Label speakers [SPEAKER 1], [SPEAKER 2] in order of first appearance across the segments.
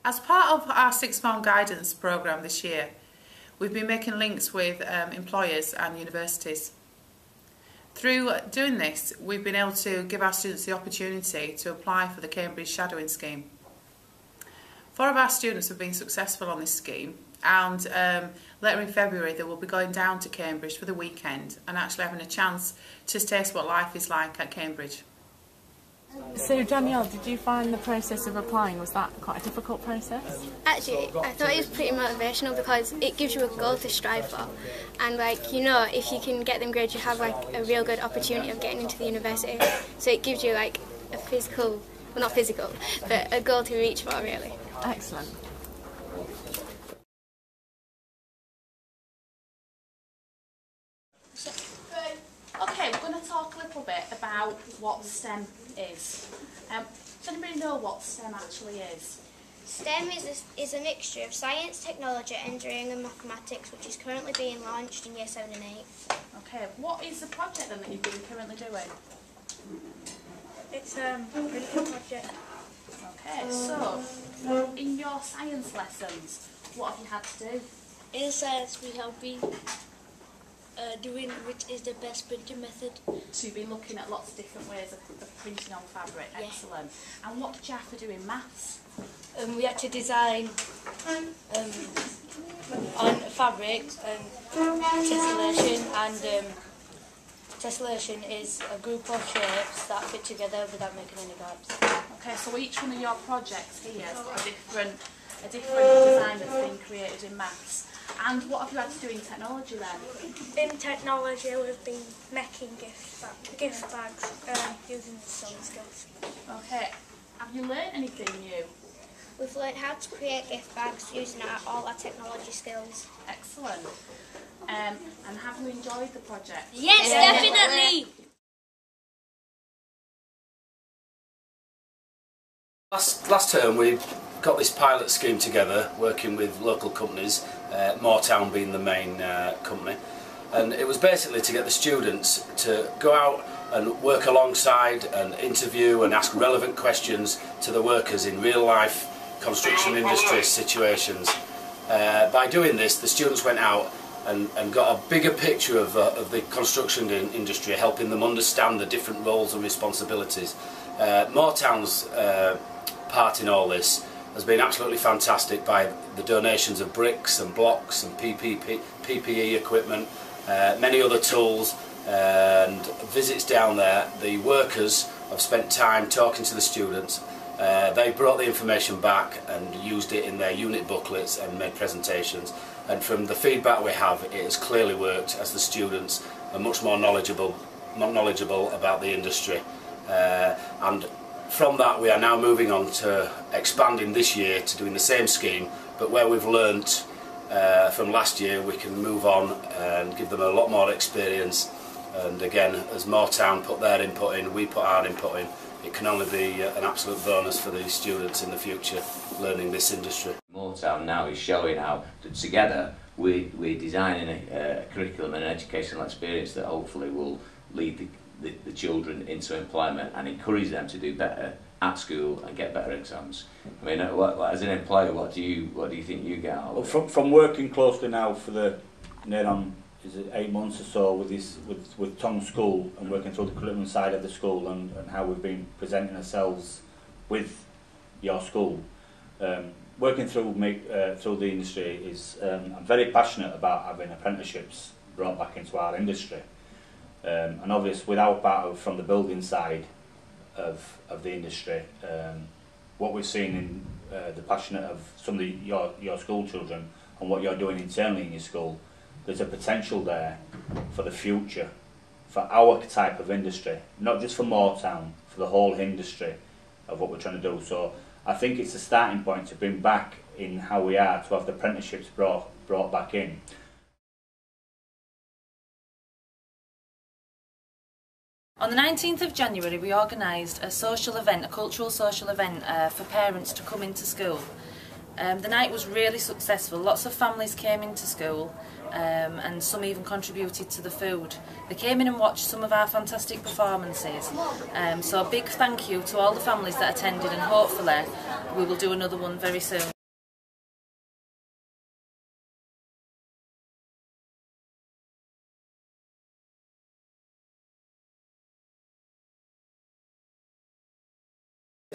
[SPEAKER 1] As part of our sixth form guidance programme this year, we've been making links with employers and universities. Through doing this, we've been able to give our students the opportunity to apply for the Cambridge Shadowing Scheme. 4 of our students have been successful on this scheme, and later in February they will be going down to Cambridge for the weekend and actually having a chance to taste what life is like at Cambridge.
[SPEAKER 2] So Danielle, did you find the process of applying, was that quite a difficult process?
[SPEAKER 3] Actually, I thought it was pretty motivational because it gives you a goal to strive for, and if you can get them grades, you have a real good opportunity of getting into the university. So it gives you a physical, well, not physical, but a goal to reach for, really.
[SPEAKER 2] Excellent.
[SPEAKER 4] Okay, we're going to talk a little bit about what STEM is. Does anybody know what STEM actually is?
[SPEAKER 5] STEM is a mixture of science, technology, engineering and mathematics, which is currently being launched in Year 7 and 8.
[SPEAKER 4] Okay, what is the project then that you've been currently doing?
[SPEAKER 5] It's a really good project.
[SPEAKER 4] Okay, so in your science lessons, what have you had to do?
[SPEAKER 6] In science we have been doing which is the best printing method.
[SPEAKER 4] So you've been looking at lots of different ways of printing on fabric.
[SPEAKER 6] Yeah.
[SPEAKER 4] Excellent. And what did you have to do in maths?
[SPEAKER 6] We had to design on fabric tessellation, and tessellation is a group of shapes that fit together without making any gaps.
[SPEAKER 4] Okay, so each one of your projects here has got a different design that's been created in maths. And what have you had to do in technology then?
[SPEAKER 5] In technology we've been making gift bags using the sewing skills.
[SPEAKER 4] Okay, have you learnt anything new?
[SPEAKER 5] We've learned how to create gift bags using all our technology skills.
[SPEAKER 4] Excellent. And have you enjoyed the project?
[SPEAKER 6] Yes, definitely!
[SPEAKER 7] Last term we got this pilot scheme together, working with local companies, Moortown being the main company, and it was basically to get the students to go out and work alongside and interview and ask relevant questions to the workers in real life construction industry situations. By doing this, the students went out and got a bigger picture of the construction industry, helping them understand the different roles and responsibilities. Moortown's part in all this has been absolutely fantastic, by the donations of bricks and blocks and PPE equipment, many other tools and visits down there. The workers have spent time talking to the students. They brought the information back and used it in their unit booklets and made presentations, and from the feedback we have, it has clearly worked, as the students are much more knowledgeable about the industry. And from that we are now moving on to expanding this year to doing the same scheme, but where we've learnt from last year, we can move on and give them a lot more experience. And again, as Moortown put their input in, we put our input in, it can only be an absolute bonus for these students in the future learning this industry.
[SPEAKER 8] Moortown now is showing how that together we're designing a curriculum and an educational experience that hopefully will lead the children into employment and encourage them to do better at school and get better exams. I mean, as an employer, what do you think you get out of it?
[SPEAKER 9] From working closely now for the near on 8 months or so with Tong School, and working through the curriculum side of the school, and how we've been presenting ourselves with your school, working through the industry is I'm very passionate about having apprenticeships brought back into our industry. And obviously with our part of, from the building side of the industry, what we've seen in the passion of some of your school children and what you're doing internally in your school, there's a potential there for the future, for our type of industry, not just for Moortown, for the whole industry of what we're trying to do. So I think it's a starting point to bring back in how we are, to have the apprenticeships brought back in.
[SPEAKER 10] On the 19th of January we organised a social event, a cultural social event for parents to come into school. The night was really successful. Lots of families came into school and some even contributed to the food. They came in and watched some of our fantastic performances. So a big thank you to all the families that attended, and hopefully we will do another one very soon.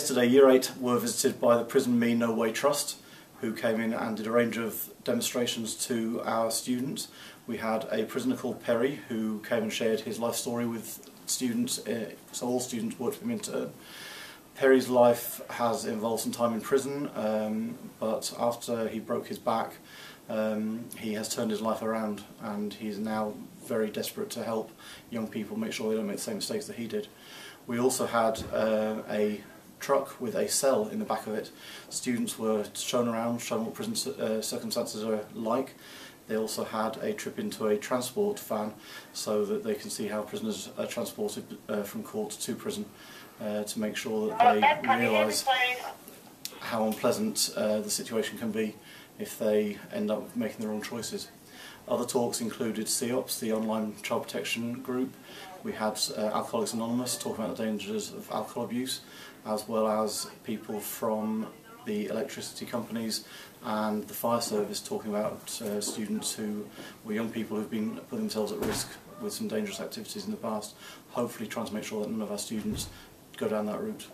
[SPEAKER 11] Yesterday, Year 8 were visited by the Prison Me No Way Trust, who came in and did a range of demonstrations to our students. We had a prisoner called Perry who came and shared his life story with students, so all students worked with him in turn. Perry's life has involved some time in prison, but after he broke his back, he has turned his life around, and he's now very desperate to help young people make sure they don't make the same mistakes that he did. We also had a truck with a cell in the back of it. Students were shown around, shown what prison circumstances are like. They also had a trip into a transport van so that they can see how prisoners are transported from court to prison, to make sure that they realise how unpleasant the situation can be if they end up making the wrong choices. Other talks included CEOPS, the online child protection group. We had Alcoholics Anonymous talking about the dangers of alcohol abuse, as well as people from the electricity companies and the fire service talking about students who were young people who've been putting themselves at risk with some dangerous activities in the past, hopefully trying to make sure that none of our students go down that route.